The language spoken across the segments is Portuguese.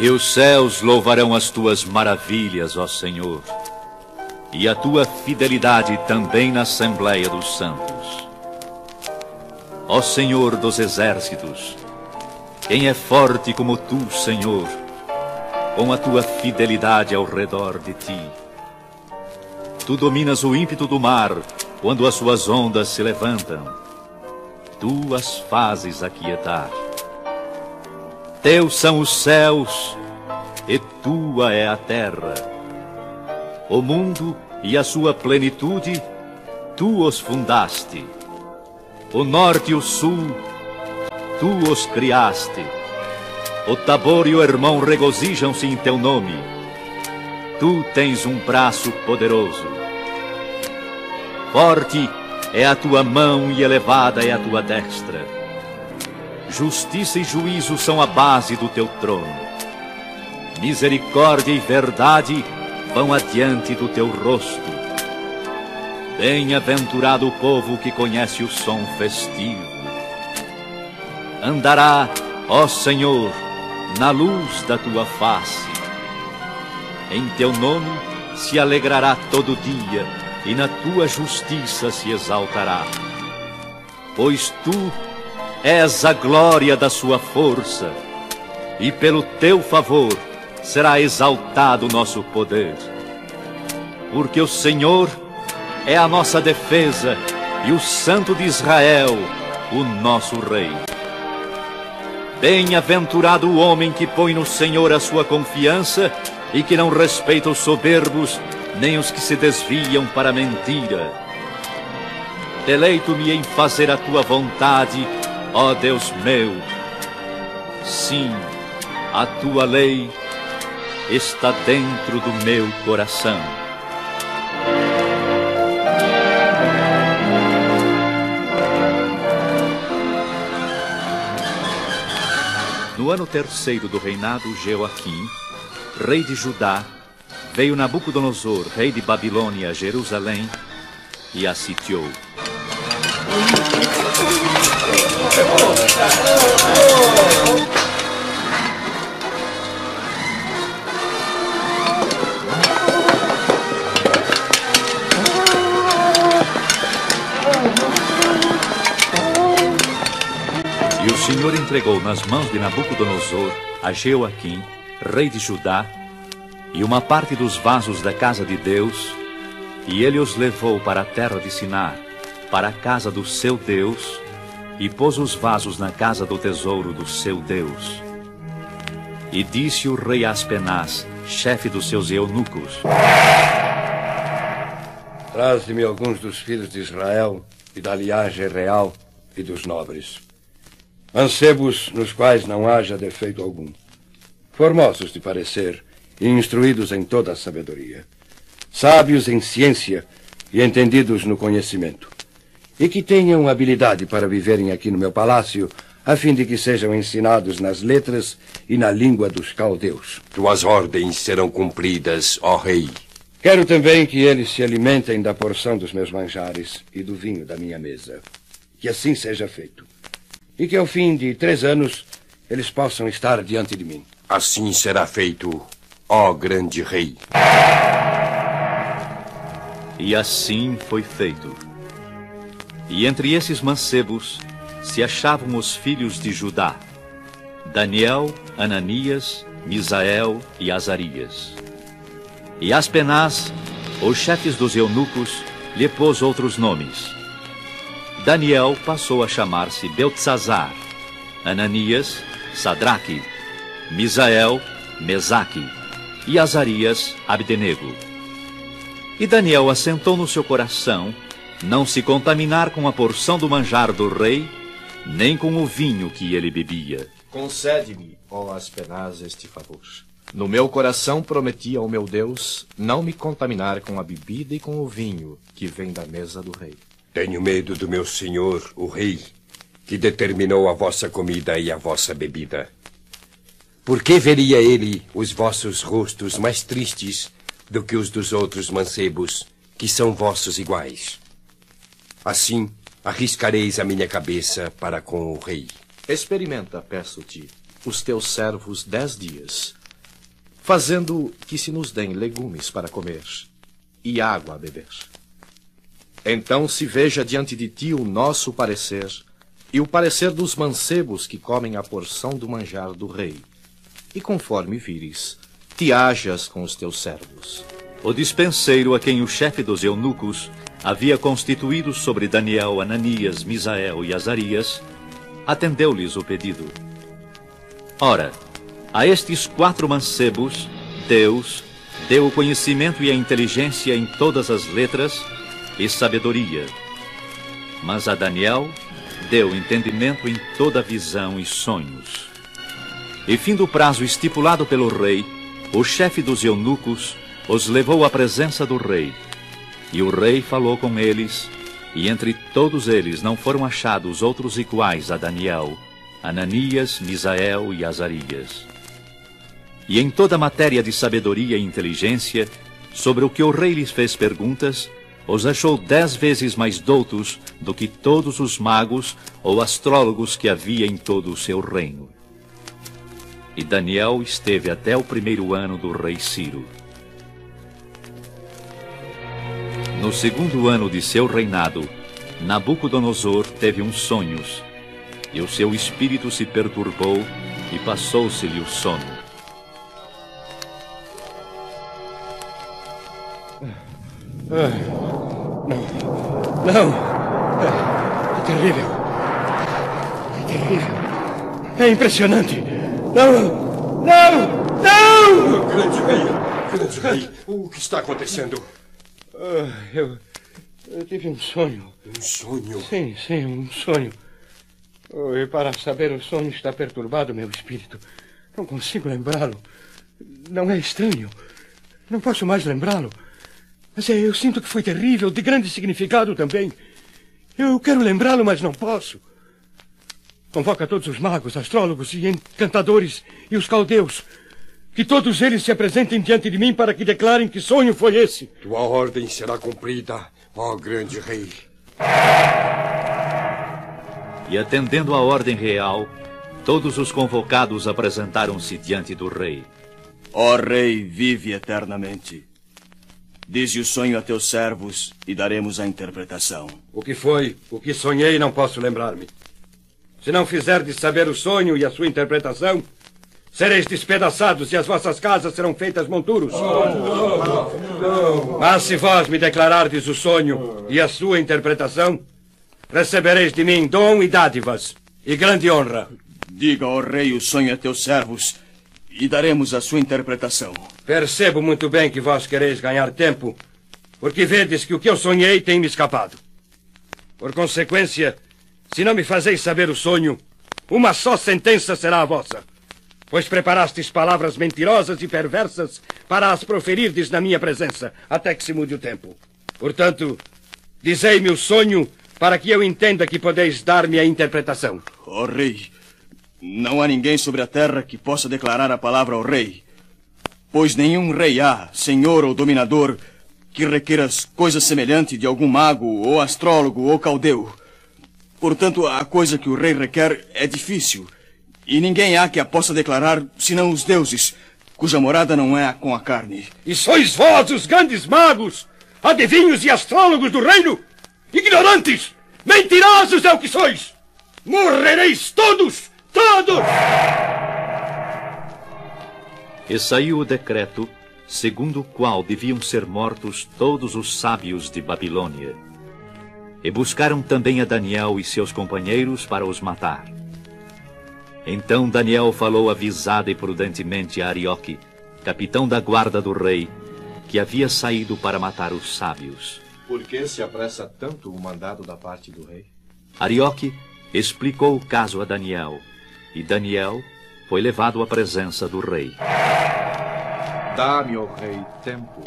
E os céus louvarão as tuas maravilhas, ó Senhor, e a tua fidelidade também na Assembleia dos Santos. Ó Senhor dos exércitos, quem é forte como tu, Senhor, com a tua fidelidade ao redor de ti? Tu dominas o ímpeto do mar quando as suas ondas se levantam. Tu as fazes aquietar. Teus são os céus e tua é a terra. O mundo e a sua plenitude, tu os fundaste. O norte e o sul, tu os criaste. O Tabor e o Hermão regozijam-se em teu nome. Tu tens um braço poderoso. Forte é a tua mão e elevada é a tua destra. Justiça e juízo são a base do teu trono. Misericórdia e verdade vão adiante do teu rosto. Bem-aventurado o povo que conhece o som festivo. Andará, ó Senhor, na luz da tua face. Em teu nome se alegrará todo dia, e na tua justiça se exaltará. Pois tu és a glória da sua força, e pelo teu favor será exaltado o nosso poder. Porque o Senhor é a nossa defesa, e o Santo de Israel, o nosso Rei. Bem-aventurado o homem que põe no Senhor a sua confiança, e que não respeita os soberbos, nem os que se desviam para a mentira. Deleito-me em fazer a tua vontade, ó Deus meu. Sim, a tua lei está dentro do meu coração. No ano terceiro do reinado de Joaquim, rei de Judá, veio Nabucodonosor, rei de Babilônia, a Jerusalém, e a sitiou. E o Senhor entregou nas mãos de Nabucodonosor a Joaquim, rei de Judá, e uma parte dos vasos da casa de Deus, e ele os levou para a terra de Sinar, para a casa do seu Deus, e pôs os vasos na casa do tesouro do seu Deus. E disse o rei Aspenaz, chefe dos seus eunucos: Traze-me alguns dos filhos de Israel, e da linhagem real e dos nobres. Mancebos nos quais não haja defeito algum, formosos de parecer, e instruídos em toda a sabedoria, sábios em ciência e entendidos no conhecimento, e que tenham habilidade para viverem aqui no meu palácio, a fim de que sejam ensinados nas letras e na língua dos caldeus. Tuas ordens serão cumpridas, ó rei. Quero também que eles se alimentem da porção dos meus manjares e do vinho da minha mesa. Que assim seja feito. E que ao fim de 3 anos eles possam estar diante de mim. Assim será feito, ó grande rei. E assim foi feito. E entre esses mancebos se achavam os filhos de Judá: Daniel, Ananias, Misael e Azarias. E Aspenaz, os chefes dos eunucos, lhe pôs outros nomes. Daniel passou a chamar-se Beltzazar, Ananias, Sadraque, Misael, Mesaque, e Azarias, Abdenego. E Daniel assentou no seu coração não se contaminar com a porção do manjar do rei, nem com o vinho que ele bebia. Concede-me, ó Aspenaz, este favor. No meu coração prometi ao meu Deus não me contaminar com a bebida e com o vinho que vem da mesa do rei. Tenho medo do meu senhor, o rei, que determinou a vossa comida e a vossa bebida. Por que veria ele os vossos rostos mais tristes do que os dos outros mancebos, que são vossos iguais? Assim, arriscareis a minha cabeça para com o rei. Experimenta, peço-te, os teus servos 10 dias, fazendo que se nos deem legumes para comer e água a beber. Então se veja diante de ti o nosso parecer e o parecer dos mancebos que comem a porção do manjar do rei. E conforme vires, te hajas com os teus servos. O dispenseiro a quem o chefe dos eunucos havia constituído sobre Daniel, Ananias, Misael e Azarias, atendeu-lhes o pedido. Ora, a estes 4 mancebos, Deus deu o conhecimento e a inteligência em todas as letras e sabedoria. Mas a Daniel deu entendimento em toda visão e sonhos. E fim do prazo estipulado pelo rei, o chefe dos eunucos os levou à presença do rei. E o rei falou com eles, e entre todos eles não foram achados outros iguais a Daniel, Ananias, Misael e Azarias. E em toda matéria de sabedoria e inteligência, sobre o que o rei lhes fez perguntas, os achou 10 vezes mais doutos do que todos os magos ou astrólogos que havia em todo o seu reino. E Daniel esteve até o 1º ano do rei Ciro. No 2º ano de seu reinado, Nabucodonosor teve uns sonhos, e o seu espírito se perturbou e passou-se-lhe o sono. Não! É terrível! É terrível! É impressionante! Não! Não! Não! Grande rei, o que está acontecendo? Eu tive um sonho. Um sonho? Sim, um sonho. E para saber o sonho está perturbado meu espírito. Não consigo lembrá-lo. Não é estranho. Não posso mais lembrá-lo. Mas eu sinto que foi terrível, de grande significado também. Eu quero lembrá-lo, mas não posso. Convoca todos os magos, astrólogos e encantadores e os caldeus. Que todos eles se apresentem diante de mim para que declarem que sonho foi esse. Tua ordem será cumprida, ó grande rei. E atendendo à ordem real, todos os convocados apresentaram-se diante do rei. Ó rei, vive eternamente. Dize o sonho a teus servos e daremos a interpretação. O que foi, o que sonhei, não posso lembrar-me. Se não fizerdes saber o sonho e a sua interpretação, sereis despedaçados e as vossas casas serão feitas monturos. Mas se vós me declarardes o sonho e a sua interpretação, recebereis de mim dom e dádivas e grande honra. Diga, ó rei, o sonho a teus servos e daremos a sua interpretação. Percebo muito bem que vós quereis ganhar tempo, porque vedes que o que eu sonhei tem me escapado. Por consequência, se não me fazeis saber o sonho, uma só sentença será a vossa. Pois preparastes palavras mentirosas e perversas para as proferirdes na minha presença, até que se mude o tempo. Portanto, dizei-me o sonho para que eu entenda que podeis dar-me a interpretação. Ó rei, não há ninguém sobre a terra que possa declarar a palavra ao rei. Pois nenhum rei há, senhor ou dominador, que requeira coisa semelhante de algum mago, ou astrólogo, ou caldeu. Portanto, a coisa que o rei requer é difícil, e ninguém há que a possa declarar, senão os deuses, cuja morada não é com a carne. E sois vós os grandes magos, adivinhos e astrólogos do reino? Ignorantes! Mentirosos é o que sois! Morrereis todos! Todos! E saiu o decreto, segundo o qual deviam ser mortos todos os sábios de Babilônia. E buscaram também a Daniel e seus companheiros para os matar. Então Daniel falou avisada e prudentemente a Arioque, capitão da guarda do rei, que havia saído para matar os sábios. Por que se apressa tanto o mandado da parte do rei? Arioque explicou o caso a Daniel, e Daniel foi levado à presença do rei. Dá-me, ó rei, tempo,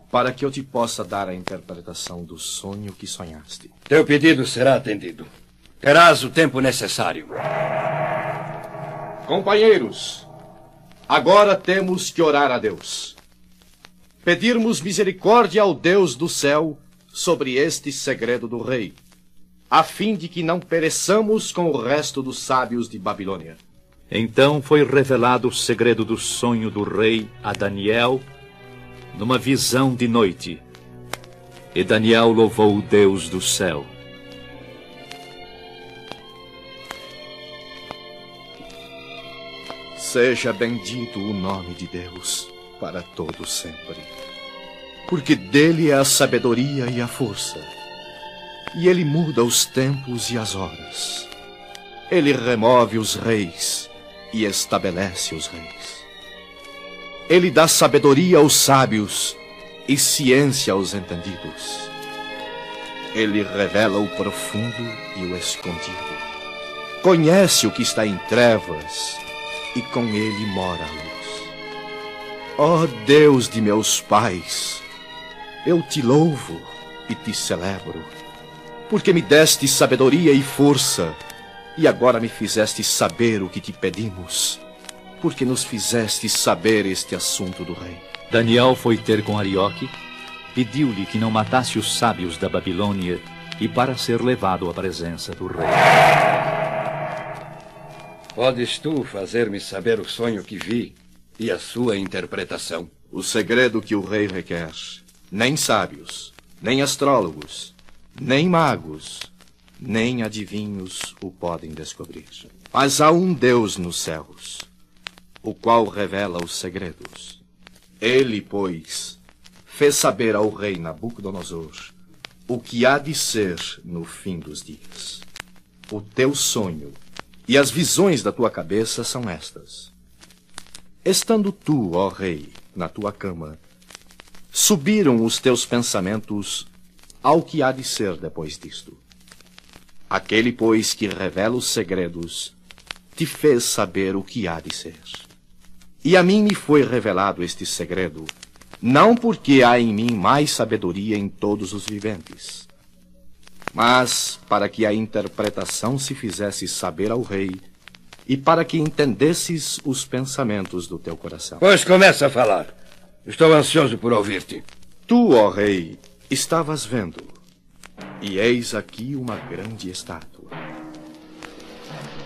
para que eu te possa dar a interpretação do sonho que sonhaste. Teu pedido será atendido. Terás o tempo necessário. Companheiros, agora temos que orar a Deus. Pedirmos misericórdia ao Deus do céu sobre este segredo do rei, a fim de que não pereçamos com o resto dos sábios de Babilônia. Então foi revelado o segredo do sonho do rei a Daniel numa visão de noite. E Daniel louvou o Deus do céu. Seja bendito o nome de Deus para todo sempre. Porque dele é a sabedoria e a força. E ele muda os tempos e as horas. Ele remove os reis e estabelece os reis. Ele dá sabedoria aos sábios e ciência aos entendidos. Ele revela o profundo e o escondido. Conhece o que está em trevas e com ele mora a luz. Ó Deus de meus pais, eu te louvo e te celebro, porque me deste sabedoria e força, e agora me fizeste saber o que te pedimos, porque nos fizeste saber este assunto do rei. Daniel foi ter com Arioque, pediu-lhe que não matasse os sábios da Babilônia e para ser levado à presença do rei. Podes tu fazer-me saber o sonho que vi e a sua interpretação? O segredo que o rei requer, nem sábios, nem astrólogos, nem magos, nem adivinhos o podem descobrir. Mas há um Deus nos céus, o qual revela os segredos. Ele, pois, fez saber ao rei Nabucodonosor o que há de ser no fim dos dias. O teu sonho e as visões da tua cabeça são estas. Estando tu, ó rei, na tua cama, subiram os teus pensamentos ao que há de ser depois disto. Aquele, pois, que revela os segredos, te fez saber o que há de ser. E a mim me foi revelado este segredo, não porque há em mim mais sabedoria em todos os viventes, mas para que a interpretação se fizesse saber ao rei e para que entendesses os pensamentos do teu coração. Pois começa a falar. Estou ansioso por ouvir-te. Tu, ó rei, estavas vendo, e eis aqui uma grande estátua.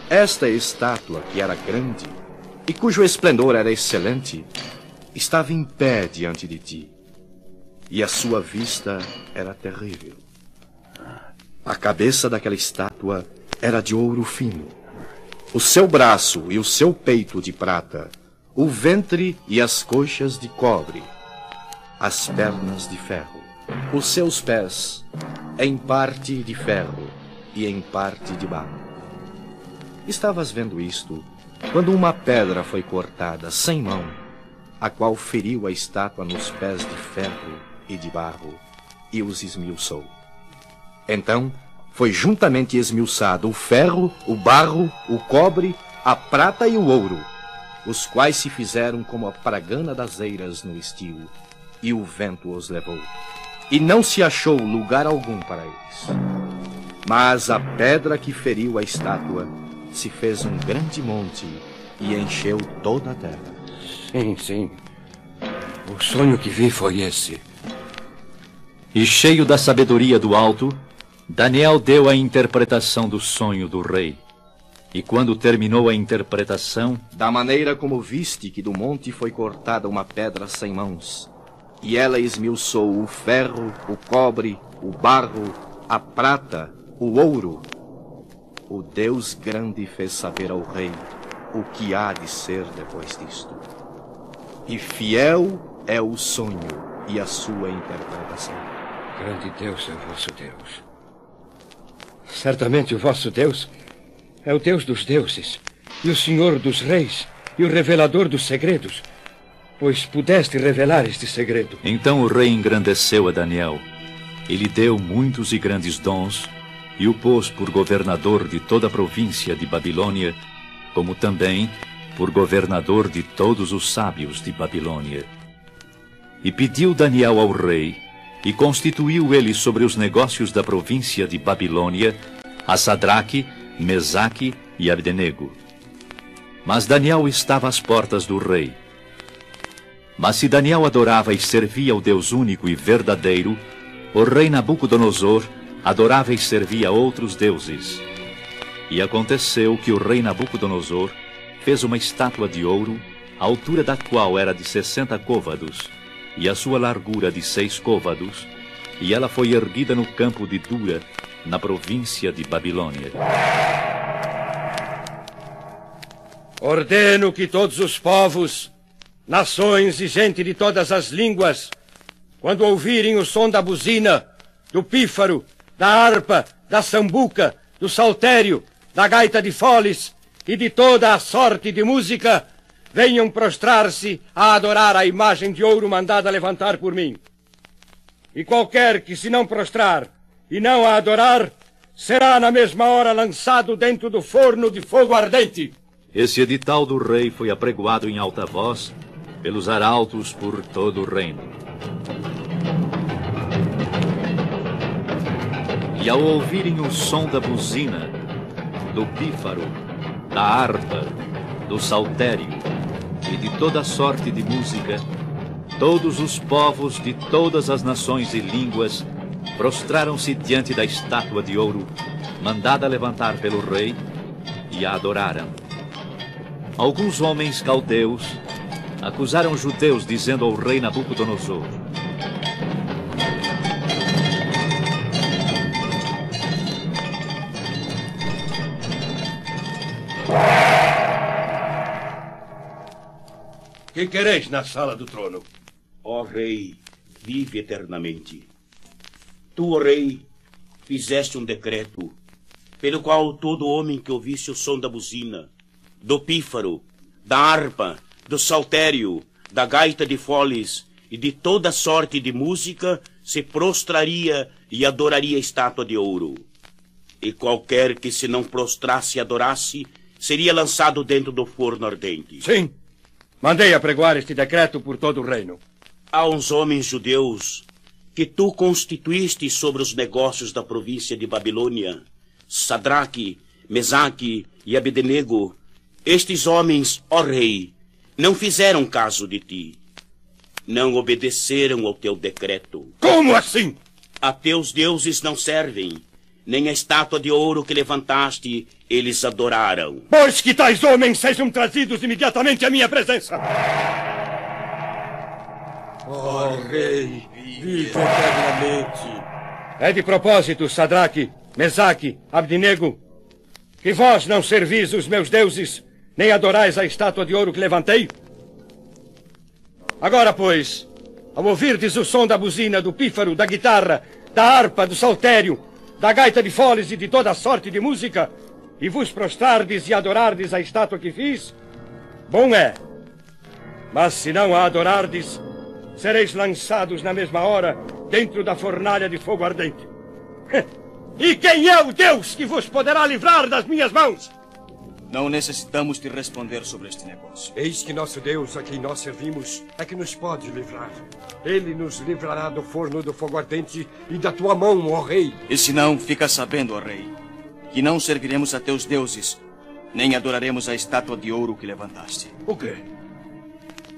Esta estátua, que era grande e cujo esplendor era excelente, estava em pé diante de ti, e a sua vista era terrível. A cabeça daquela estátua era de ouro fino, o seu braço e o seu peito de prata, o ventre e as coxas de cobre, as pernas de ferro, os seus pés em parte de ferro e em parte de barro. Estavas vendo isto quando uma pedra foi cortada sem mão, a qual feriu a estátua nos pés de ferro e de barro e os esmiuçou. Então foi juntamente esmiuçado o ferro, o barro, o cobre, a prata e o ouro, os quais se fizeram como a paragana das eiras no estio, e o vento os levou. E não se achou lugar algum para eles. Mas a pedra que feriu a estátua se fez um grande monte e encheu toda a terra. Sim, sim. O sonho que vi foi esse. E cheio da sabedoria do alto, Daniel deu a interpretação do sonho do rei. E quando terminou a interpretação, da maneira como viste que do monte foi cortada uma pedra sem mãos, e ela esmiuçou o ferro, o cobre, o barro, a prata, o ouro, o Deus grande fez saber ao rei o que há de ser depois disto. E fiel é o sonho e a sua interpretação. Grande Deus é o vosso Deus. Certamente o vosso Deus é o Deus dos deuses, e o Senhor dos reis, e o revelador dos segredos, pois pudeste revelar este segredo. Então o rei engrandeceu a Daniel. Ele deu muitos e grandes dons, e o pôs por governador de toda a província de Babilônia, como também por governador de todos os sábios de Babilônia. E pediu Daniel ao rei, e constituiu ele sobre os negócios da província de Babilônia a Sadraque, Mesaque e Abdenego. Mas Daniel estava às portas do rei. Mas se Daniel adorava e servia ao Deus único e verdadeiro, o rei Nabucodonosor adorava e servia a outros deuses. E aconteceu que o rei Nabucodonosor fez uma estátua de ouro, a altura da qual era de 60 côvados, e a sua largura de 6 côvados, e ela foi erguida no campo de Dura, na província de Babilônia. Ordeno que todos os povos, nações e gente de todas as línguas, quando ouvirem o som da buzina, do pífaro, da harpa, da sambuca, do saltério, da gaita de foles e de toda a sorte de música, venham prostrar-se a adorar a imagem de ouro mandada levantar por mim. E qualquer que se não prostrar e não a adorar, será na mesma hora lançado dentro do forno de fogo ardente. Esse edital do rei foi apregoado em alta voz pelos arautos por todo o reino. E ao ouvirem o som da buzina, do pífaro, da harpa, do saltério e de toda sorte de música, todos os povos de todas as nações e línguas prostraram-se diante da estátua de ouro, mandada levantar pelo rei, e a adoraram. Alguns homens caldeus acusaram os judeus, dizendo ao rei Nabucodonosor: Que quereis na sala do trono? Ó rei, vive eternamente. Tu, ó rei, fizeste um decreto, pelo qual todo homem que ouvisse o som da buzina, do pífaro, da harpa, do saltério, da gaita de foles e de toda sorte de música se prostraria e adoraria a estátua de ouro. E qualquer que se não prostrasse e adorasse, seria lançado dentro do forno ardente. Sim, mandei apregoar este decreto por todo o reino. Há uns homens judeus que tu constituíste sobre os negócios da província de Babilônia, Sadraque, Mesaque e Abednego. Estes homens, ó rei, não fizeram caso de ti. Não obedeceram ao teu decreto. Como assim? A teus deuses não servem, nem a estátua de ouro que levantaste eles adoraram. Pois que tais homens sejam trazidos imediatamente à minha presença. Ó rei, vive eternamente. É de propósito, Sadraque, Mesaque, Abednego, que vós não servis os meus deuses, nem adorais a estátua de ouro que levantei? Agora, pois, ao ouvirdes o som da buzina, do pífaro, da guitarra, da harpa, do saltério, da gaita de foles e de toda a sorte de música, e vos prostrardes e adorardes a estátua que fiz, bom é. Mas se não a adorardes, sereis lançados na mesma hora dentro da fornalha de fogo ardente. E quem é o Deus que vos poderá livrar das minhas mãos? Não necessitamos de responder sobre este negócio. Eis que nosso Deus, a quem nós servimos, é que nos pode livrar. Ele nos livrará do forno do fogo ardente e da tua mão, ó rei. E se não, fica sabendo, ó rei, que não serviremos a teus deuses, nem adoraremos a estátua de ouro que levantaste. O quê?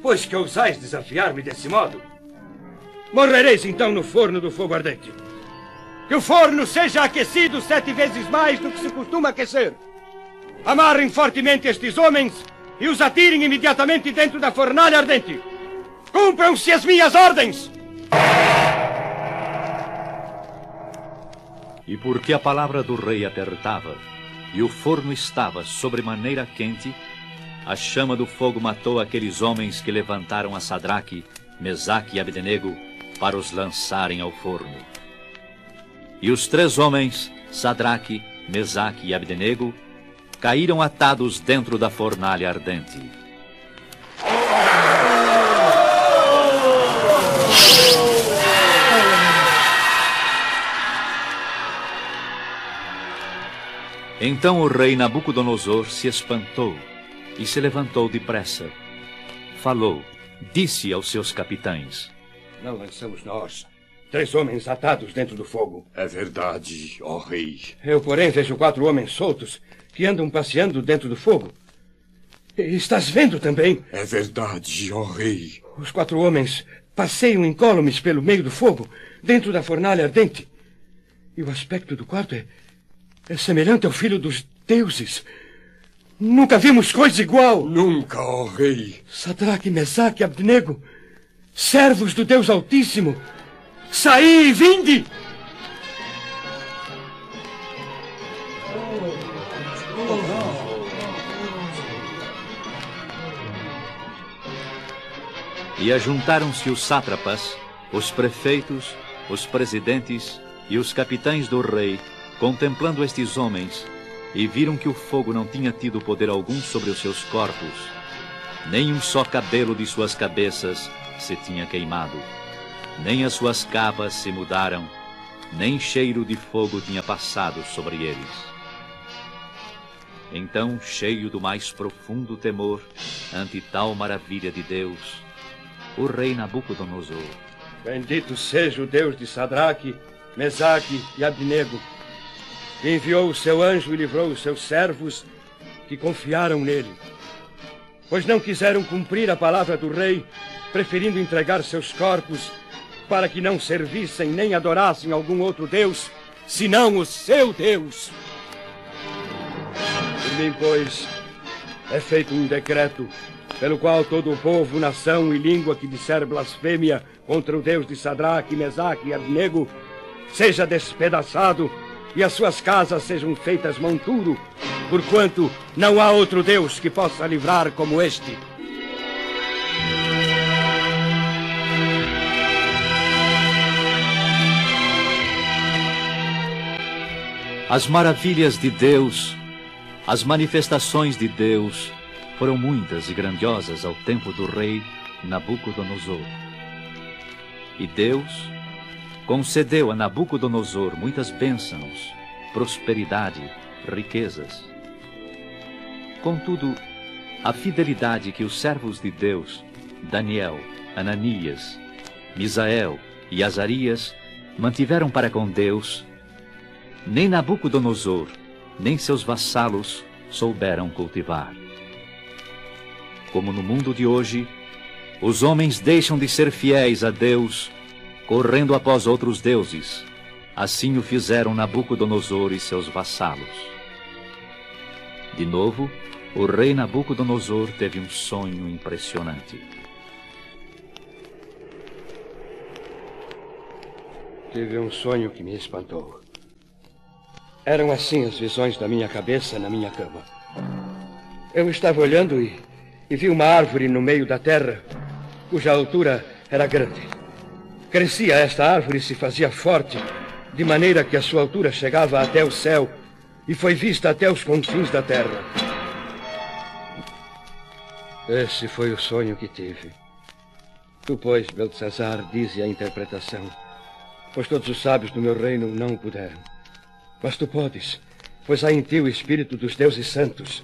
Pois que ousais desafiar-me desse modo? Morrereis então no forno do fogo ardente. Que o forno seja aquecido 7 vezes mais do que se costuma aquecer. Amarrem fortemente estes homens e os atirem imediatamente dentro da fornalha ardente. Cumpram-se as minhas ordens! E porque a palavra do rei apertava, e o forno estava sobremaneira quente, a chama do fogo matou aqueles homens que levantaram a Sadraque, Mesaque e Abednego para os lançarem ao forno. E os 3 homens, Sadraque, Mesaque e Abednego, caíram atados dentro da fornalha ardente. Então o rei Nabucodonosor se espantou e se levantou depressa. Falou, disse aos seus capitães: Não lançamos nós 3 homens atados dentro do fogo. É verdade, ó rei. Eu, porém, vejo 4 homens soltos que andam passeando dentro do fogo. E estás vendo também? É verdade, ó rei. Os 4 homens passeiam incólumes pelo meio do fogo, dentro da fornalha ardente. E o aspecto do quarto é semelhante ao filho dos deuses. Nunca vimos coisa igual. Nunca, ó rei. Sadraque, Mesaque e Abdenego, servos do Deus Altíssimo, saí e vinde! E ajuntaram-se os sátrapas, os prefeitos, os presidentes e os capitães do rei, contemplando estes homens, e viram que o fogo não tinha tido poder algum sobre os seus corpos, nem um só cabelo de suas cabeças se tinha queimado, nem as suas capas se mudaram, nem cheiro de fogo tinha passado sobre eles. Então, cheio do mais profundo temor ante tal maravilha de Deus, o rei Nabucodonosor: Bendito seja o Deus de Sadraque, Mesaque e Abdenego, que enviou o seu anjo e livrou os seus servos que confiaram nele. Pois não quiseram cumprir a palavra do rei, preferindo entregar seus corpos para que não servissem nem adorassem algum outro Deus, senão o seu Deus. Por mim, pois, é feito um decreto pelo qual todo o povo, nação e língua que disser blasfêmia contra o Deus de Sadraque, Mesaque e Abdenego seja despedaçado e as suas casas sejam feitas monturo, porquanto não há outro Deus que possa livrar como este. As maravilhas de Deus, as manifestações de Deus foram muitas e grandiosas ao tempo do rei Nabucodonosor. E Deus concedeu a Nabucodonosor muitas bênçãos, prosperidade, riquezas. Contudo, a fidelidade que os servos de Deus, Daniel, Ananias, Misael e Azarias, mantiveram para com Deus, nem Nabucodonosor, nem seus vassalos souberam cultivar. Como no mundo de hoje, os homens deixam de ser fiéis a Deus, correndo após outros deuses. Assim o fizeram Nabucodonosor e seus vassalos. De novo, o rei Nabucodonosor teve um sonho impressionante. Tive um sonho que me espantou. Eram assim as visões da minha cabeça na minha cama. Eu estava olhando e vi uma árvore no meio da terra, cuja altura era grande. Crescia esta árvore e se fazia forte, de maneira que a sua altura chegava até o céu e foi vista até os confins da terra. Esse foi o sonho que tive. Tu, pois, Beltesazar, dize a interpretação, pois todos os sábios do meu reino não o puderam. Mas tu podes, pois há em ti o espírito dos deuses santos.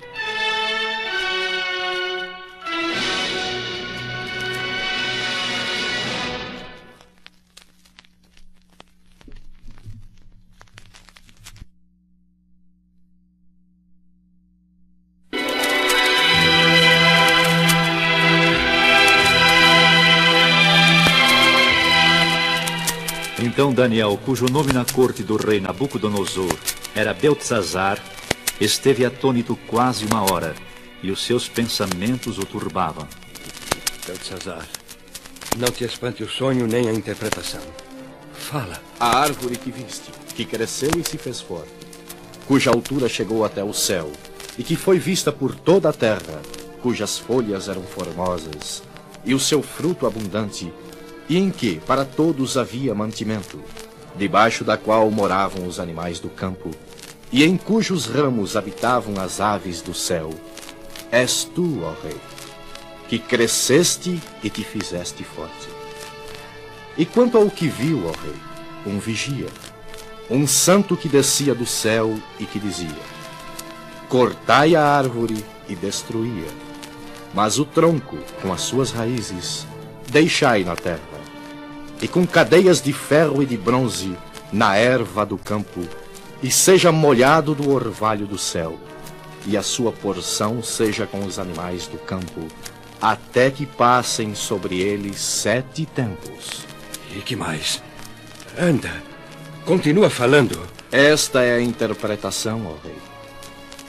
Então Daniel, cujo nome na corte do rei Nabucodonosor era Beltesazar, esteve atônito quase uma hora, e os seus pensamentos o turbavam. Beltesazar, não te espante o sonho nem a interpretação. Fala. A árvore que viste, que cresceu e se fez forte, cuja altura chegou até o céu, e que foi vista por toda a terra, cujas folhas eram formosas, e o seu fruto abundante, e em que para todos havia mantimento, debaixo da qual moravam os animais do campo, e em cujos ramos habitavam as aves do céu. És tu, ó rei, que cresceste e te fizeste forte. E quanto ao que viu, ó rei, um vigia, um santo que descia do céu e que dizia: cortai a árvore e destruía, mas o tronco, com as suas raízes, deixai na terra, e com cadeias de ferro e de bronze na erva do campo, e seja molhado do orvalho do céu, e a sua porção seja com os animais do campo, até que passem sobre ele 7 tempos. E que mais? Anda, continua falando. Esta é a interpretação, ó rei.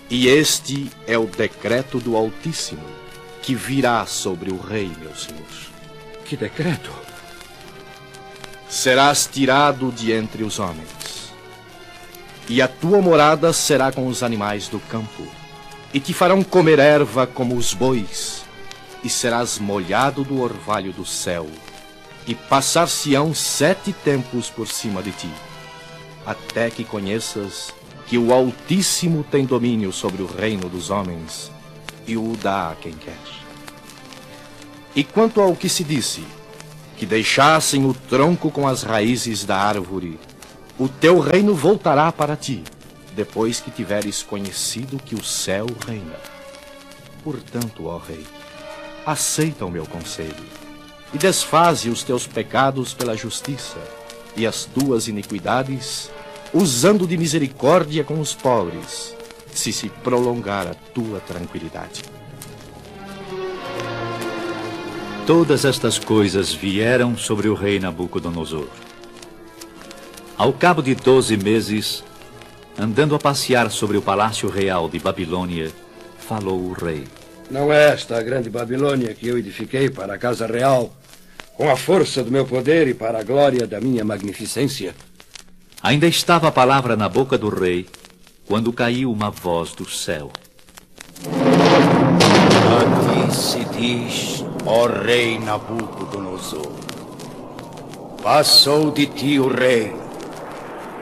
E este é o decreto do Altíssimo, que virá sobre o rei, meu senhor. Que decreto? Serás tirado de entre os homens, e a tua morada será com os animais do campo, e te farão comer erva como os bois, e serás molhado do orvalho do céu, e passar-se-ão 7 tempos por cima de ti, até que conheças que o Altíssimo tem domínio sobre o reino dos homens, e o dá a quem quer. E quanto ao que se disse, que deixassem o tronco com as raízes da árvore, o teu reino voltará para ti, depois que tiveres conhecido que o céu reina. Portanto, ó rei, aceita o meu conselho, e desfaze os teus pecados pela justiça, e as tuas iniquidades, usando de misericórdia com os pobres, se prolongar a tua tranquilidade. Todas estas coisas vieram sobre o rei Nabucodonosor. Ao cabo de 12 meses, andando a passear sobre o palácio real de Babilônia, falou o rei. Não é esta a grande Babilônia que eu edifiquei para a casa real, com a força do meu poder e para a glória da minha magnificência? Ainda estava a palavra na boca do rei, quando caiu uma voz do céu. Aqui se diz, ó rei Nabucodonosor, passou de ti o reino,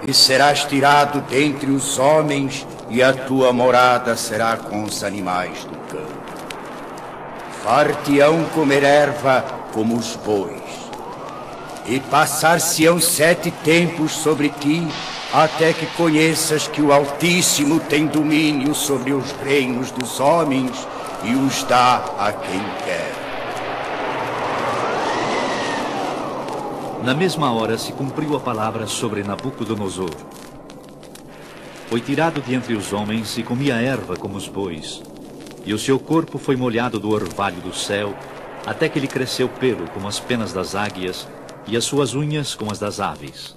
e serás tirado dentre os homens, e a tua morada será com os animais do campo. Far-te-ão comer erva como os bois, e passar-se-ão 7 tempos sobre ti, até que conheças que o Altíssimo tem domínio sobre os reinos dos homens e os dá a quem quer. Na mesma hora se cumpriu a palavra sobre Nabucodonosor. Foi tirado de entre os homens e comia erva como os bois, e o seu corpo foi molhado do orvalho do céu, até que lhe cresceu pelo como as penas das águias, e as suas unhas como as das aves.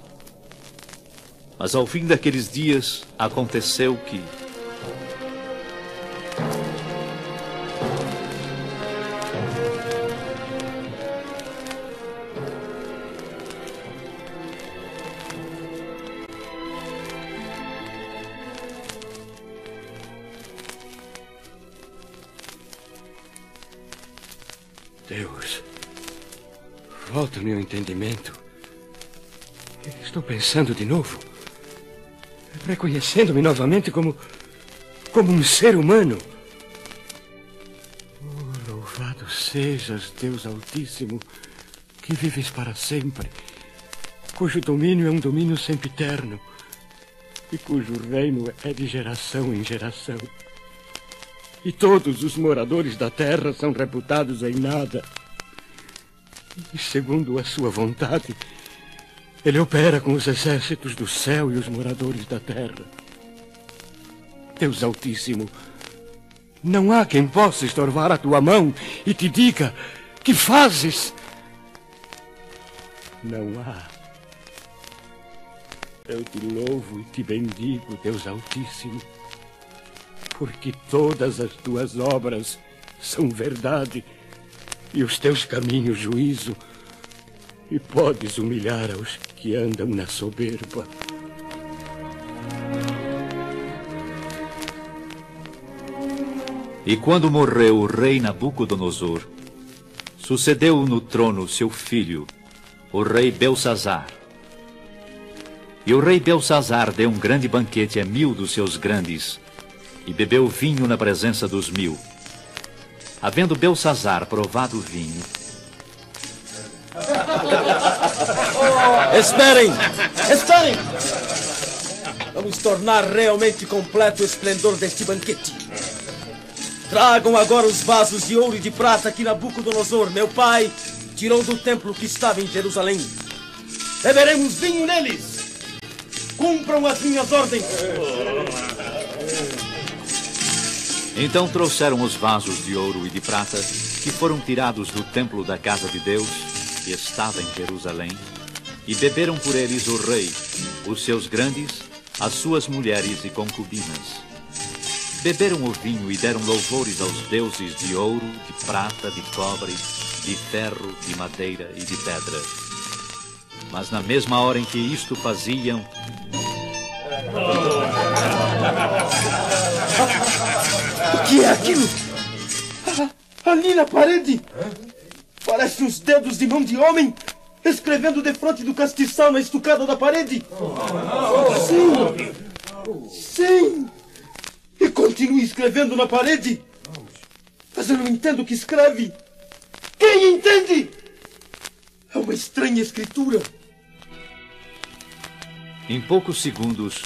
Mas ao fim daqueles dias, aconteceu que... Deus, volta meu entendimento. Estou pensando de novo, reconhecendo-me novamente como um ser humano. Oh, louvado sejas, Deus Altíssimo, que vives para sempre, cujo domínio é um domínio sempiterno e cujo reino é de geração em geração. E todos os moradores da terra são reputados em nada. E segundo a sua vontade, ele opera com os exércitos do céu e os moradores da terra. Deus Altíssimo, não há quem possa estorvar a tua mão e te diga: que fazes? Não há. Eu te louvo e te bendigo, Deus Altíssimo, porque todas as tuas obras são verdade e os teus caminhos juízo, e podes humilhar aos que andam na soberba. E quando morreu o rei Nabucodonosor, sucedeu no trono seu filho, o rei Belsazar. E o rei Belsazar deu um grande banquete a 1000 dos seus grandes, e bebeu vinho na presença dos 1000. Havendo Belsazar provado o vinho... Esperem! Esperem! Vamos tornar realmente completo o esplendor deste banquete. Tragam agora os vasos de ouro e de prata que Nabucodonosor, meu pai, tirou do templo que estava em Jerusalém. Beberemos vinho neles. Cumpram as minhas ordens. Então trouxeram os vasos de ouro e de prata, que foram tirados do templo da casa de Deus, que estava em Jerusalém, e beberam por eles o rei, os seus grandes, as suas mulheres e concubinas. beberam o vinho e deram louvores aos deuses de ouro, de prata, de cobre, de ferro, de madeira e de pedra. Mas na mesma hora em que isto faziam... O que é aquilo? Ali na parede! Parece os dedos de mão de homem escrevendo defronte do castiçal na estucada da parede. Sim! Sim! E continua escrevendo na parede. Mas eu não entendo o que escreve. Quem entende? É uma estranha escritura. Em poucos segundos,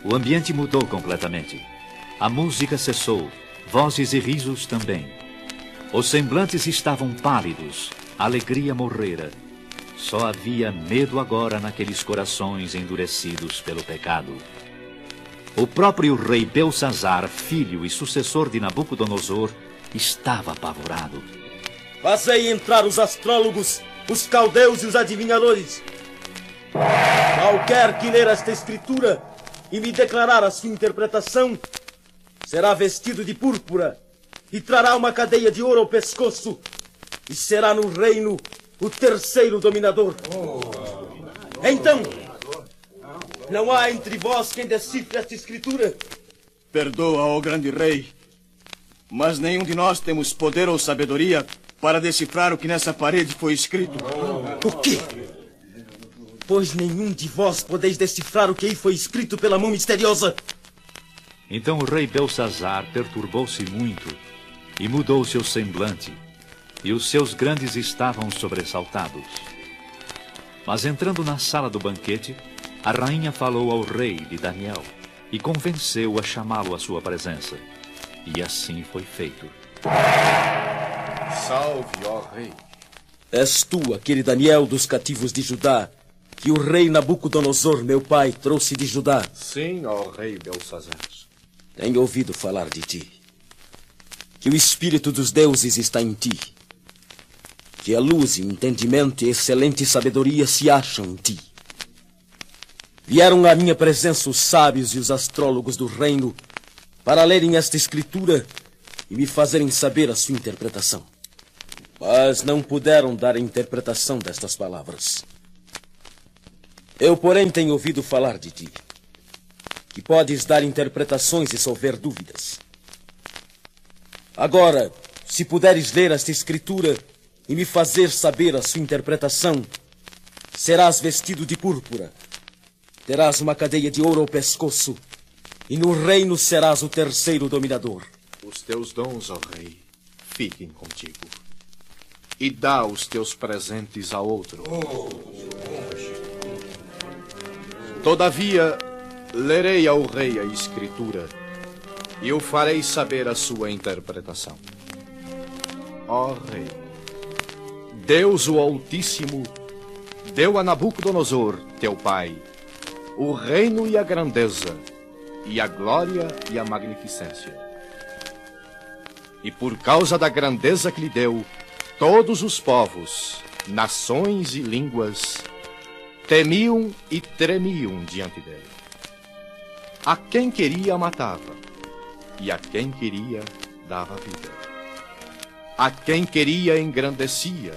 o ambiente mudou completamente. A música cessou, vozes e risos também. Os semblantes estavam pálidos, a alegria morrera. Só havia medo agora naqueles corações endurecidos pelo pecado. O próprio rei Belsazar, filho e sucessor de Nabucodonosor, estava apavorado. Fazei entrar os astrólogos, os caldeus e os adivinhadores. Qualquer que ler esta escritura e me declarar a sua interpretação, será vestido de púrpura e trará uma cadeia de ouro ao pescoço e será no reino o terceiro dominador. Então, não há entre vós quem decifre esta escritura? Perdoa, ó grande rei, mas nenhum de nós temos poder ou sabedoria para decifrar o que nessa parede foi escrito. O quê? Pois nenhum de vós podeis decifrar o que aí foi escrito pela mão misteriosa. Então o rei Belsazar perturbou-se muito e mudou seu semblante, e os seus grandes estavam sobressaltados. Mas entrando na sala do banquete, a rainha falou ao rei de Daniel e convenceu-o a chamá-lo à sua presença. E assim foi feito. Salve, ó rei. És tu aquele Daniel dos cativos de Judá, que o rei Nabucodonosor, meu pai, trouxe de Judá? Sim, ó rei Belsazar. Tenho ouvido falar de ti, que o espírito dos deuses está em ti, que a luz e o entendimento e excelente sabedoria se acham em ti. Vieram à minha presença os sábios e os astrólogos do reino para lerem esta escritura e me fazerem saber a sua interpretação. Mas não puderam dar a interpretação destas palavras. Eu, porém, tenho ouvido falar de ti, que podes dar interpretações e solver dúvidas. Agora, se puderes ler esta escritura e me fazer saber a sua interpretação, serás vestido de púrpura, terás uma cadeia de ouro ao pescoço, e no reino serás o terceiro dominador. Os teus dons, ó rei, fiquem contigo, e dá os teus presentes a outro. Todavia, lerei ao rei a escritura e o farei saber a sua interpretação. Ó rei, Deus o Altíssimo deu a Nabucodonosor, teu pai, o reino e a grandeza, e a glória e a magnificência. E por causa da grandeza que lhe deu, todos os povos, nações e línguas temiam e tremiam diante dele. A quem queria matava, e a quem queria dava vida. A quem queria engrandecia,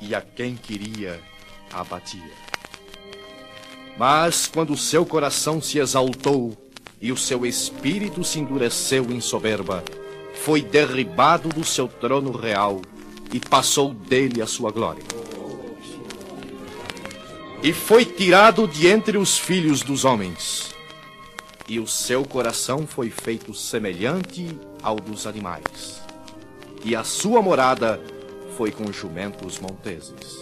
e a quem queria abatia. Mas quando o seu coração se exaltou e o seu espírito se endureceu em soberba, foi derribado do seu trono real e passou dele a sua glória. E foi tirado de entre os filhos dos homens, e o seu coração foi feito semelhante ao dos animais, e a sua morada foi com jumentos monteses.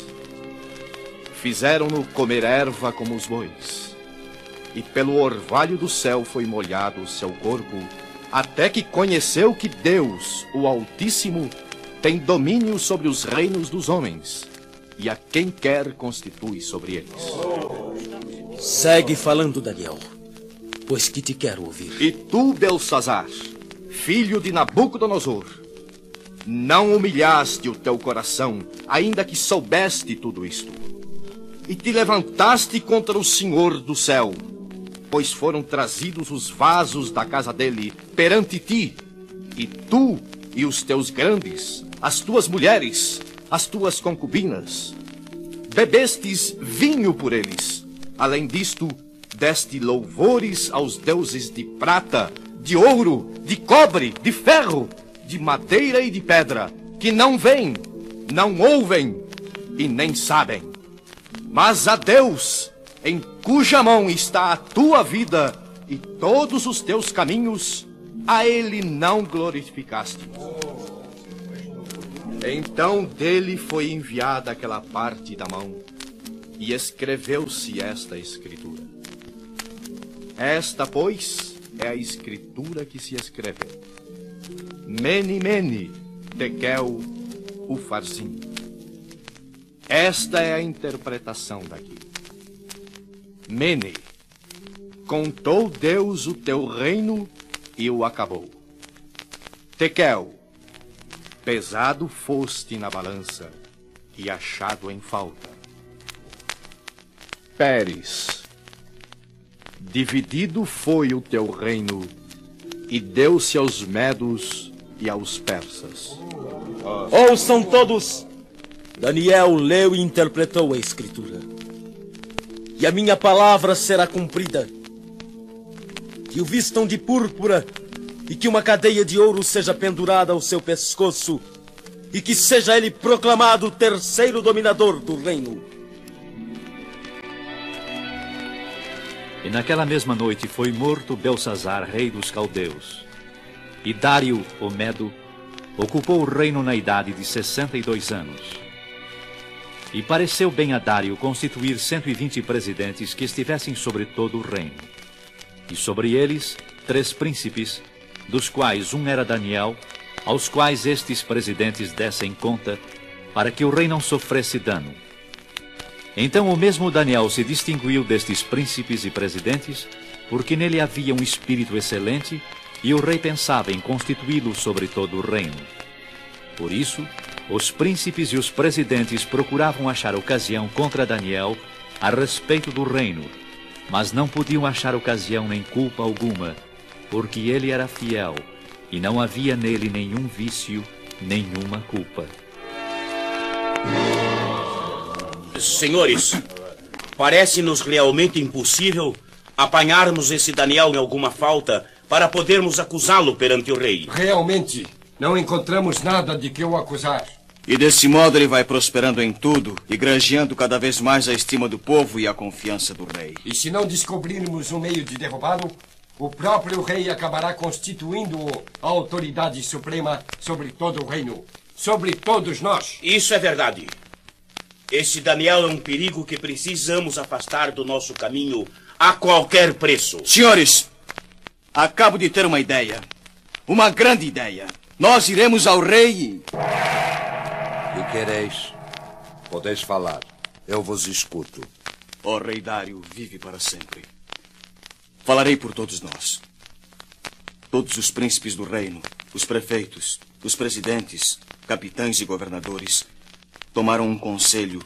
Fizeram-no comer erva como os bois, e pelo orvalho do céu foi molhado o seu corpo, até que conheceu que Deus, o Altíssimo, tem domínio sobre os reinos dos homens, e a quem quer constitui sobre eles. Segue falando, Daniel, pois que te quero ouvir. E tu, Belsazar, filho de Nabucodonosor, não humilhaste o teu coração, ainda que soubeste tudo isto, e te levantaste contra o Senhor do céu, pois foram trazidos os vasos da casa dele perante ti, e tu e os teus grandes, as tuas mulheres, as tuas concubinas, bebestes vinho por eles. Além disto, deste louvores aos deuses de prata, de ouro, de cobre, de ferro, de madeira e de pedra, que não veem, não ouvem e nem sabem. Mas a Deus, em cuja mão está a tua vida e todos os teus caminhos, a ele não glorificaste. Então dele foi enviada aquela parte da mão, e escreveu-se esta escritura. Esta, pois, é a escritura que se escreveu. Mene, mene, tekel, ufarsim. Esta é a interpretação daqui. Mene, contou Deus o teu reino e o acabou. Tekel, pesado foste na balança e achado em falta. Pérez, dividido foi o teu reino e deu-se aos medos e aos persas. Ouçam todos! Daniel leu e interpretou a escritura. E a minha palavra será cumprida. Que o vistam de púrpura e que uma cadeia de ouro seja pendurada ao seu pescoço e que seja ele proclamado o terceiro dominador do reino. E naquela mesma noite foi morto Belsazar, rei dos caldeus. E Dário, o Medo, ocupou o reino na idade de 62 anos. E pareceu bem a Dário constituir 120 presidentes que estivessem sobre todo o reino. E sobre eles 3 príncipes, dos quais um era Daniel, aos quais estes presidentes dessem conta, para que o rei não sofresse dano. Então o mesmo Daniel se distinguiu destes príncipes e presidentes, porque nele havia um espírito excelente, e o rei pensava em constituí-lo sobre todo o reino. Por isso, os príncipes e os presidentes procuravam achar ocasião contra Daniel a respeito do reino, mas não podiam achar ocasião nem culpa alguma, porque ele era fiel, e não havia nele nenhum vício, nenhuma culpa. Senhores, parece-nos realmente impossível apanharmos esse Daniel em alguma falta para podermos acusá-lo perante o rei. Realmente, não encontramos nada de que o acusar. E desse modo ele vai prosperando em tudo e granjeando cada vez mais a estima do povo e a confiança do rei. E se não descobrirmos um meio de derrubá-lo, o próprio rei acabará constituindo-o a autoridade suprema sobre todo o reino, sobre todos nós. Isso é verdade. Esse Daniel é um perigo que precisamos afastar do nosso caminho a qualquer preço. Senhores, acabo de ter uma ideia. Uma grande ideia. Nós iremos ao rei. Que quereis? Podeis falar. Eu vos escuto. Ó rei Dário, vive para sempre. Falarei por todos nós. Todos os príncipes do reino, os prefeitos, os presidentes, capitães e governadores tomaram um conselho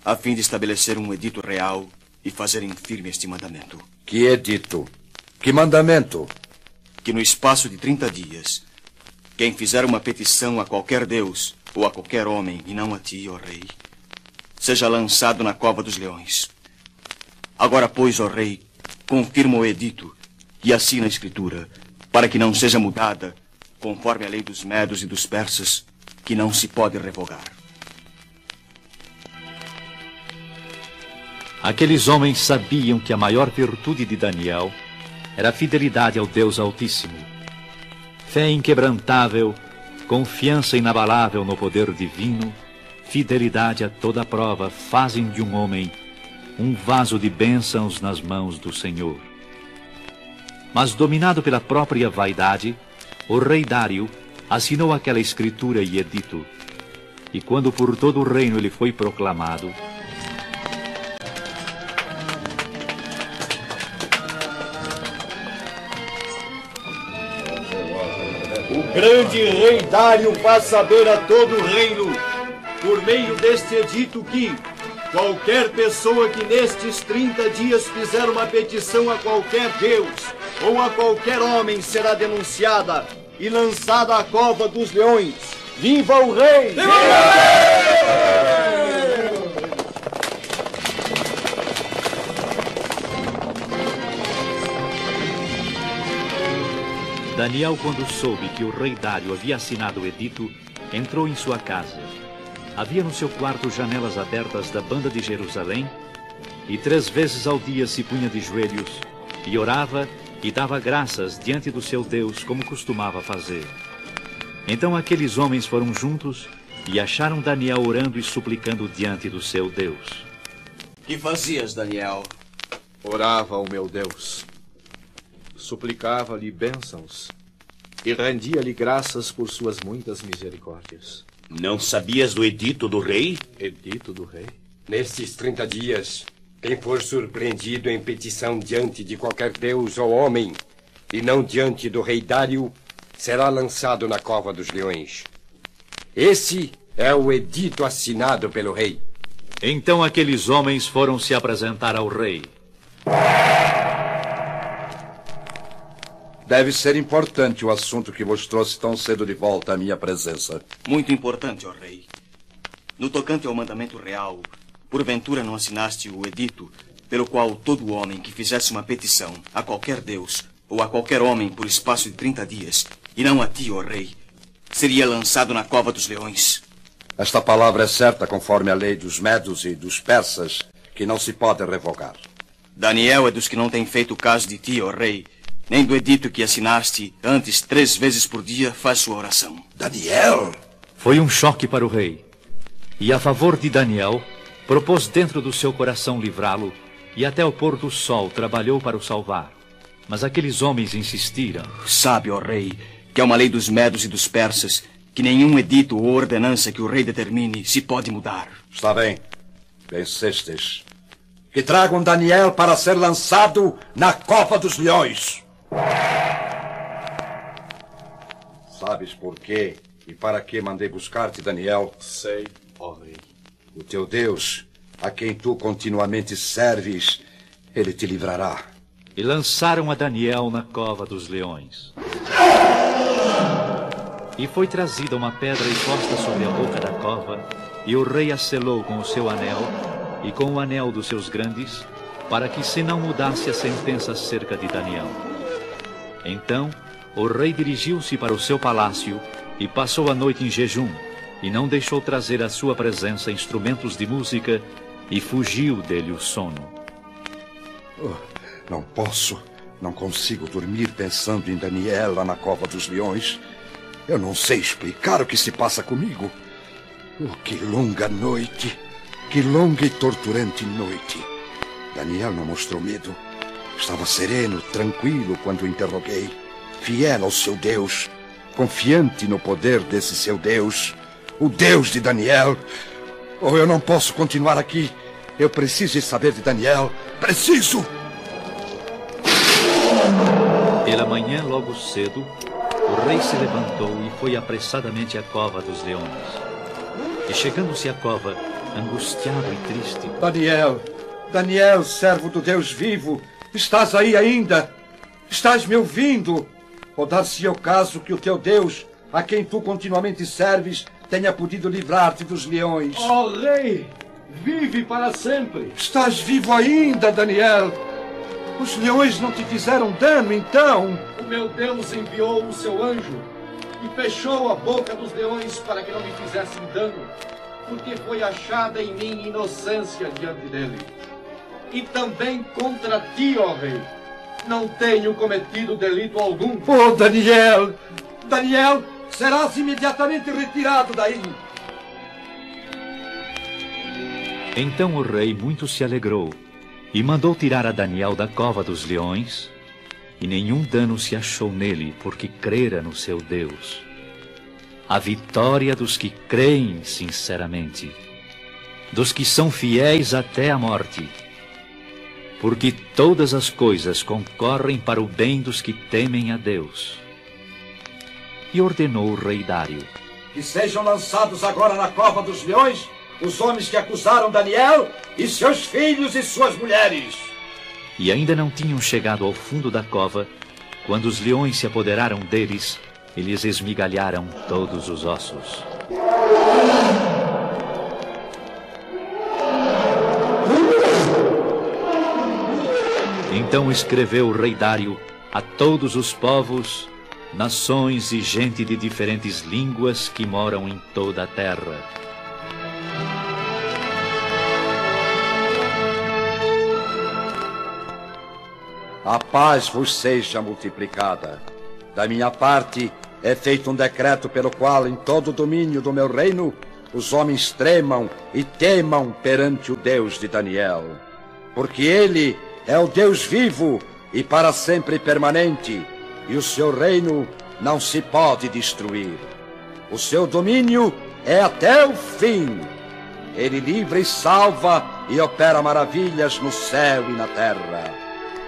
a fim de estabelecer um edito real e fazerem firme este mandamento. Que edito? Que mandamento? Que no espaço de 30 dias, quem fizer uma petição a qualquer deus ou a qualquer homem, e não a ti, ó rei, seja lançado na cova dos leões. Agora, pois, ó rei, confirma o edito e assina a escritura, para que não seja mudada, conforme a lei dos medos e dos persas, que não se pode revogar. Aqueles homens sabiam que a maior virtude de Daniel era a fidelidade ao Deus Altíssimo. Fé inquebrantável, confiança inabalável no poder divino, fidelidade a toda prova fazem de um homem um vaso de bênçãos nas mãos do Senhor. Mas dominado pela própria vaidade, o rei Dário assinou aquela escritura e edito. E quando por todo o reino ele foi proclamado, O grande rei Dário faz saber a todo o reino, por meio deste edito, que, Qualquer pessoa que nestes 30 dias fizer uma petição a qualquer Deus ou a qualquer homem será denunciada e lançada à cova dos leões. Viva o rei! Viva o rei! Daniel, quando soube que o rei Dário havia assinado o edito, entrou em sua casa. Havia no seu quarto janelas abertas da banda de Jerusalém, e 3 vezes ao dia se punha de joelhos, e orava e dava graças diante do seu Deus, como costumava fazer. Então aqueles homens foram juntos e acharam Daniel orando e suplicando diante do seu Deus. Que fazias, Daniel? Orava ao meu Deus. Suplicava-lhe bênçãos e rendia-lhe graças por suas muitas misericórdias. Não sabias do edito do rei? Edito do rei? Nestes 30 dias, quem for surpreendido em petição diante de qualquer deus ou homem, e não diante do rei Dário, será lançado na cova dos leões. Esse é o edito assinado pelo rei. Então aqueles homens foram se apresentar ao rei. Deve ser importante o assunto que vos trouxe tão cedo de volta à minha presença. Muito importante, ó rei. No tocante ao mandamento real, porventura não assinaste o edito pelo qual todo homem que fizesse uma petição a qualquer deus ou a qualquer homem por espaço de 30 dias, e não a ti, ó rei, seria lançado na cova dos leões? Esta palavra é certa conforme a lei dos medos e dos persas, que não se pode revogar. Daniel é dos que não tem feito caso de ti, ó rei, nem do edito que assinaste antes 3 vezes por dia faz sua oração. Daniel! Foi um choque para o rei. E a favor de Daniel, propôs dentro do seu coração livrá-lo, e até o pôr do sol trabalhou para o salvar. Mas aqueles homens insistiram. Sabe, ó rei, que é uma lei dos medos e dos persas, que nenhum edito ou ordenança que o rei determine se pode mudar. Está bem. Vencestes. Que tragam Daniel para ser lançado na cova dos leões. Sabes por quê e para que mandei buscar-te, Daniel? Sei, ó rei. O teu Deus, a quem tu continuamente serves, ele te livrará. E lançaram a Daniel na cova dos leões. E foi trazida uma pedra e posta sobre a boca da cova, e o rei a selou com o seu anel e com o anel dos seus grandes, para que se não mudasse a sentença acerca de Daniel. Então o rei dirigiu-se para o seu palácio e passou a noite em jejum, e não deixou trazer à sua presença instrumentos de música, e fugiu dele o sono. Não consigo dormir pensando em Daniel lá na cova dos leões. Eu não sei explicar o que se passa comigo. Que longa noite, que longa e torturante noite. Daniel não mostrou medo. Estava sereno, tranquilo quando o interroguei, fiel ao seu Deus, confiante no poder desse seu Deus, o Deus de Daniel. Eu não posso continuar aqui. Eu preciso saber de Daniel. Preciso! Pela manhã, logo cedo, o rei se levantou e foi apressadamente à cova dos leões. E chegando-se à cova, angustiado e triste... Daniel, servo do Deus vivo, estás aí ainda? Estás me ouvindo? Ou dar-se o caso que o teu Deus, a quem tu continuamente serves, tenha podido livrar-te dos leões? Ó rei, vive para sempre. Estás vivo ainda, Daniel? Os leões não te fizeram dano, então? O meu Deus enviou o seu anjo e fechou a boca dos leões para que não me fizessem dano, porque foi achada em mim inocência diante dele. E também contra ti, ó rei, não tenho cometido delito algum. Oh, Daniel! Daniel, serás imediatamente retirado daí. Então o rei muito se alegrou e mandou tirar a Daniel da cova dos leões, e nenhum dano se achou nele, porque crera no seu Deus. A vitória dos que creem sinceramente, dos que são fiéis até a morte, porque todas as coisas concorrem para o bem dos que temem a Deus. E ordenou o rei Dário: que sejam lançados agora na cova dos leões os homens que acusaram Daniel e seus filhos e suas mulheres. E ainda não tinham chegado ao fundo da cova, quando os leões se apoderaram deles e lhes esmigalharam todos os ossos. Então escreveu o rei Dário a todos os povos, nações e gente de diferentes línguas que moram em toda a terra. A paz vos seja multiplicada. Da minha parte, é feito um decreto pelo qual, em todo o domínio do meu reino, os homens tremam e temam perante o Deus de Daniel. Porque ele é o Deus vivo e para sempre permanente, e o seu reino não se pode destruir. O seu domínio é até o fim. Ele livra e salva e opera maravilhas no céu e na terra.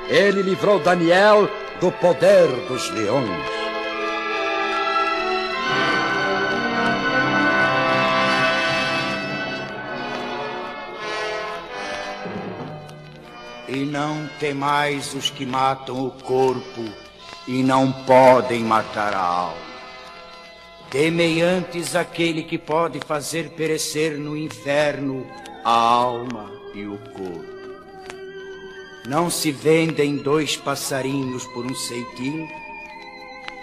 Ele livrou Daniel do poder dos leões. E não temais os que matam o corpo e não podem matar a alma. Temei antes aquele que pode fazer perecer no inferno a alma e o corpo. Não se vendem 2 passarinhos por um ceitim,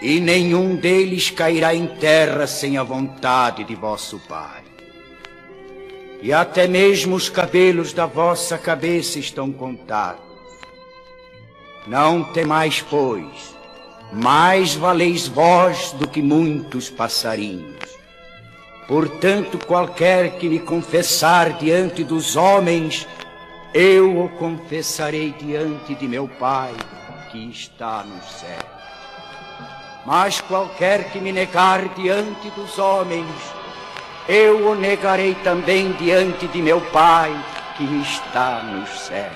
e nenhum deles cairá em terra sem a vontade de vosso Pai. E até mesmo os cabelos da vossa cabeça estão contados. Não temais, pois, mais valeis vós do que muitos passarinhos. Portanto, qualquer que me confessar diante dos homens, eu o confessarei diante de meu Pai, que está no céu. Mas qualquer que me negar diante dos homens, eu o negarei também diante de meu Pai, que está no céu.